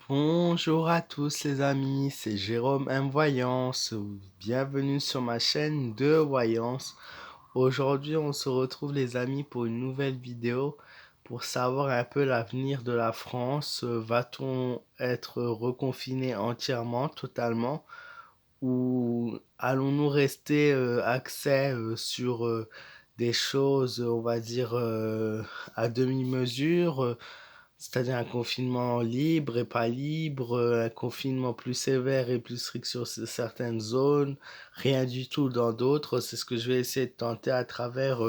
Bonjour à tous les amis, c'est Jérôme M Voyance. Bienvenue sur ma chaîne de Voyance. Aujourd'hui, on se retrouve les amis pour une nouvelle vidéo pour savoir un peu l'avenir de la France. Va-t-on être reconfiné entièrement, totalement, ou allons-nous rester axés sur des choses, on va dire, à demi-mesure, c'est-à-dire un confinement libre et pas libre, un confinement plus sévère et plus strict sur certaines zones, rien du tout dans d'autres. C'est ce que je vais essayer de tenter à travers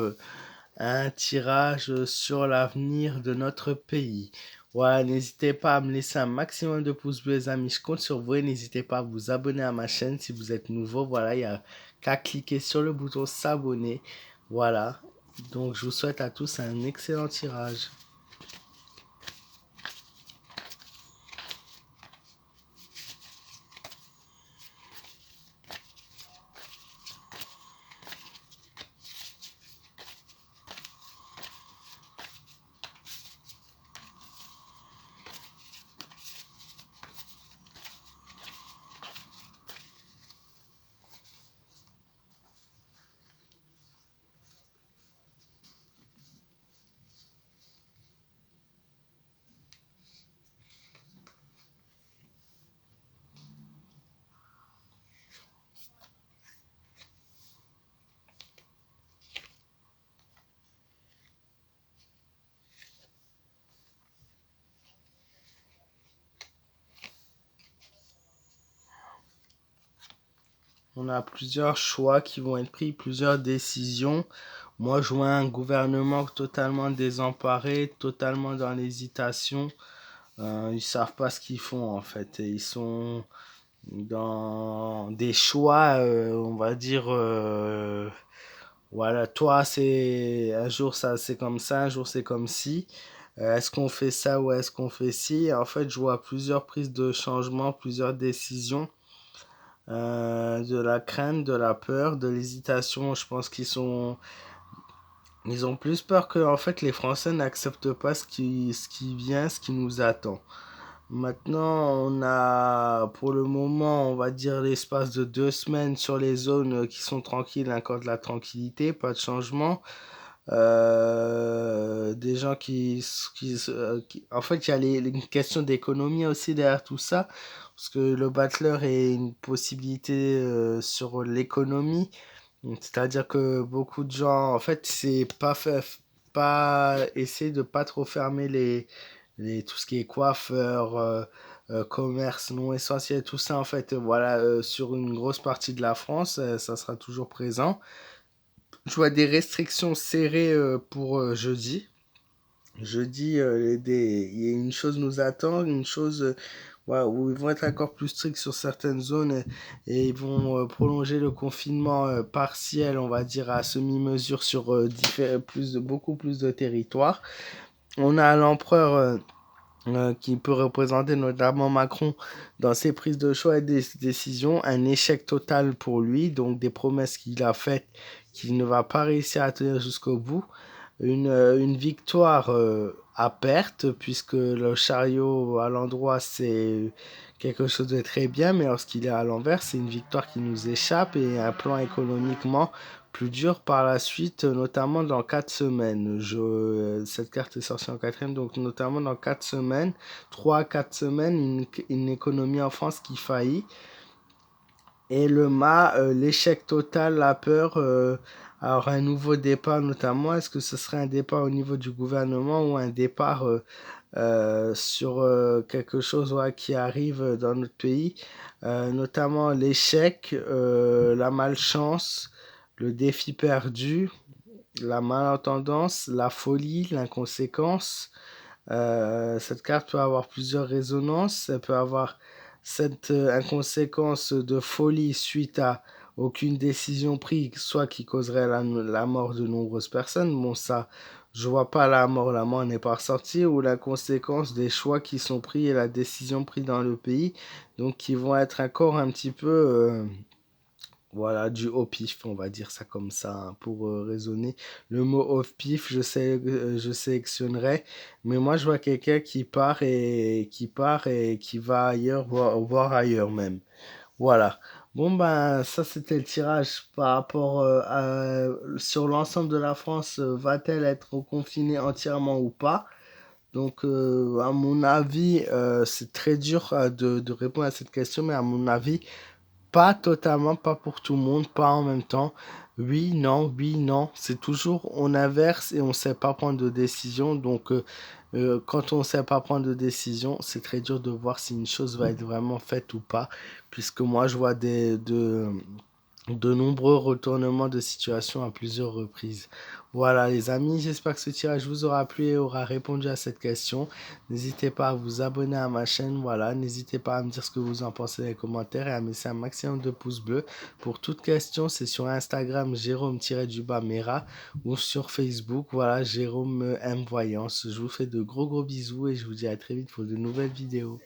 un tirage sur l'avenir de notre pays. Voilà, n'hésitez pas à me laisser un maximum de pouces bleus les amis, je compte sur vous et n'hésitez pas à vous abonner à ma chaîne si vous êtes nouveau. Voilà, il n'y a qu'à cliquer sur le bouton s'abonner. Voilà, donc je vous souhaite à tous un excellent tirage. On a plusieurs choix qui vont être pris, plusieurs décisions. Moi, je vois un gouvernement totalement désemparé, totalement dans l'hésitation. Ils savent pas ce qu'ils font en fait. Et ils sont dans des choix, on va dire. Voilà, toi, c'est un jour ça, c'est comme ça, un jour c'est comme ci. Est-ce qu'on fait ça ou est-ce qu'on fait ci? En fait, je vois plusieurs prises de changement, plusieurs décisions, de la crainte, de la peur, de l'hésitation. Je pense ils ont plus peur que en fait les Français n'acceptent pas ce qui vient, ce qui nous attend. Maintenant, on a pour le moment, on va dire l'espace de 2 semaines sur les zones qui sont tranquilles, encore de la tranquillité, pas de changement. Des gens en fait, il y a une question d'économie aussi derrière tout ça, parce que le Bachelor est une possibilité sur l'économie. C'est-à-dire que beaucoup de gens, en fait, c'est pas fait, pas essayer de pas trop fermer tout ce qui est coiffeur, commerce non essentiel, tout ça, en fait, voilà, sur une grosse partie de la France, ça sera toujours présent. Je vois des restrictions serrées pour jeudi. Jeudi, il y a une chose nous attend, une chose ouais, où ils vont être encore plus stricts sur certaines zones et ils vont prolonger le confinement partiel, on va dire à semi-mesure sur beaucoup plus de territoires. On a l'empereur qui peut représenter notamment Macron dans ses prises de choix et des décisions, un échec total pour lui, donc des promesses qu'il a faites qu'il ne va pas réussir à tenir jusqu'au bout, une victoire à perte, puisque le chariot à l'endroit c'est quelque chose de très bien, mais lorsqu'il est à l'envers, c'est une victoire qui nous échappe et un plan économiquement plus dur par la suite, notamment dans 4 semaines. Cette carte est sortie en quatrième, donc notamment dans 4 semaines, 3 à 4 semaines, une économie en France qui faillit. Et le mât, l'échec total, la peur, alors un nouveau départ notamment, est-ce que ce serait un départ au niveau du gouvernement ou un départ sur quelque chose ouais, qui arrive dans notre pays, notamment l'échec, la malchance, le défi perdu, la malentendance, la folie, l'inconséquence. Cette carte peut avoir plusieurs résonances. Elle peut avoir cette inconséquence de folie suite à aucune décision prise, soit qui causerait la mort de nombreuses personnes. Bon, ça, je vois pas la mort n'est pas ressortie, ou la conséquence des choix qui sont pris et la décision prise dans le pays, donc qui vont être encore un petit peu Voilà, du au pif, on va dire ça comme ça, hein, pour raisonner. Le mot au pif, je sélectionnerai, mais moi je vois quelqu'un qui part et qui va ailleurs, voir ailleurs même. Voilà. Bon ben ça c'était le tirage par rapport sur l'ensemble de la France, va-t-elle être confinée entièrement ou pas? Donc à mon avis, c'est très dur de répondre à cette question, mais à mon avis, pas totalement, pas pour tout le monde, pas en même temps. Oui, non. C'est toujours on inverse et on sait pas prendre de décision. Donc, quand on sait pas prendre de décision, c'est très dur de voir si une chose va être vraiment faite ou pas. Puisque moi, je vois de nombreux retournements de situation à plusieurs reprises. Voilà les amis, j'espère que ce tirage vous aura plu et aura répondu à cette question. N'hésitez pas à vous abonner à ma chaîne, voilà, n'hésitez pas à me dire ce que vous en pensez dans les commentaires et à me laisser un maximum de pouces bleus. Pour toute question, c'est sur Instagram Jérôme-Mera ou sur Facebook, voilà, Jérôme M Voyance. Je vous fais de gros bisous et je vous dis à très vite pour de nouvelles vidéos.